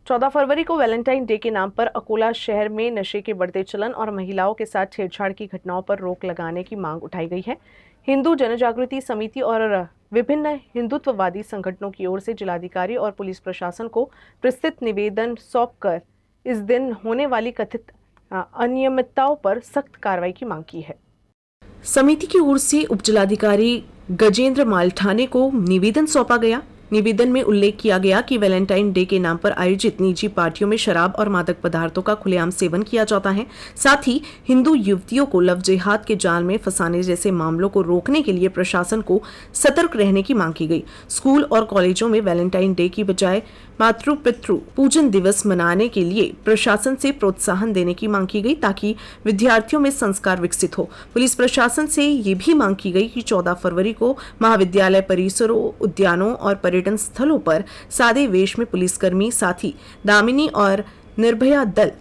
14 फरवरी को Valentine day के नाम पर अकोला शहर में नशे के बढ़ते चलन और महिलाओं के साथ छेड़छाड़ की घटनाओं पर रोक लगाने की मांग उठाई गई है। हिंदू जनजागृति समिति और विभिन्न हिंदुत्ववादी संगठनों की ओर से जिलाधिकारी और पुलिस प्रशासन को प्रस्तुत निवेदन सौंपकर इस दिन होने वाली कथित अनियमितताओं पर सख्त कार्रवाई की मांग की है। समिति की ओर से उप जिलाधिकारी गजेंद्र माल्ठाने को निवेदन सौंपा गया। निवेदन में उल्लेख किया गया कि वैलेंटाइन डे के नाम पर आयोजित निजी पार्टियों में शराब और मादक पदार्थों का खुलेआम सेवन किया जाता है। साथ ही हिंदू युवतियों को लव जिहाद के जाल में फंसाने जैसे मामलों को रोकने के लिए प्रशासन को सतर्क रहने की मांग की गई। स्कूल और कॉलेजों में वैलेंटाइन डे की बजाय मातृ पितृ पूजन दिवस मनाने के लिए प्रशासन से प्रोत्साहन देने की मांग की गई ताकि विद्यार्थियों में संस्कार विकसित हो। पुलिस प्रशासन से ये भी मांग की गई कि 14 फरवरी को महाविद्यालय परिसरों, उद्यानों और पर्यटन स्थलों पर सादे वेश में पुलिसकर्मी, साथी दामिनी और निर्भया दल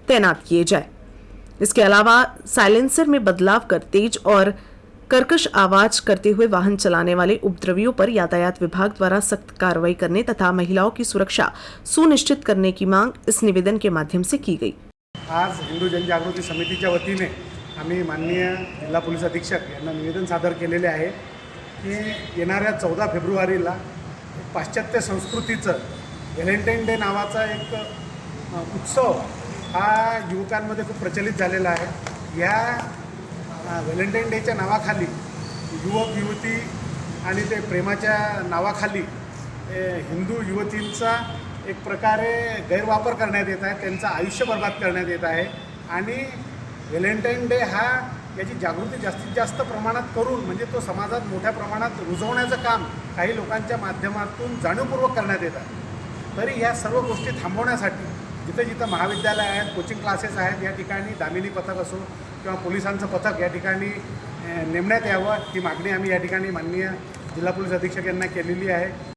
तैनात किए जाए। इसके अलावा साइलेंसर में बदलाव कर तेज और कर्कश आवाज करते हुए वाहन चलाने वाले उपद्रवियों पर यातायात विभाग द्वारा सख्त कार्रवाई करने तथा महिलाओं की सुरक्षा सुनिश्चित करने की मांग इस निवेदन के माध्यम से की गई। आज हिंदू जनजागृती समितीच्या वतीने आम्ही माननीय जिल्हा पोलीस अधीक्षक यांना निवेदन सादर केलेले आहे की येणाऱ्या 14 फेब्रुवारीला पाश्चात्य संस्कृतीचं व्हॅलेंटाईन डे नावाचा एक उत्सव हा युवकांमध्ये खूप प्रचलित झालेला आहे। या व्हॅलेंटाईन डेच्या नावाखाली युवक युवती आणि ते प्रेमाच्या नावाखाली हिंदू युवतींचा एक प्रकारे गैरवापर करण्यात येत आहे, त्यांचं आयुष्य बर्बाद करण्यात येत आहे आणि व्हॅलेंटाईन डे हा याची जागृती जास्तीत जास्त प्रमाणात करून म्हणजे तो समाजात मोठ्या प्रमाणात रुजवण्याचं काम काही लोकांच्या माध्यमातून जाणीवपूर्वक करण्यात येत आहे। तरी ह्या सर्व गोष्टी थांबवण्यासाठी जिथे जिथं महाविद्यालय आहेत, कोचिंग क्लासेस आहेत, या ठिकाणी दामिनी पथक असो किंवा पोलिसांचं पथक या ठिकाणी नेमण्यात यावं ही मागणी आम्ही या ठिकाणी माननीय जिल्हा पोलीस अधीक्षक यांना केलेली आहे।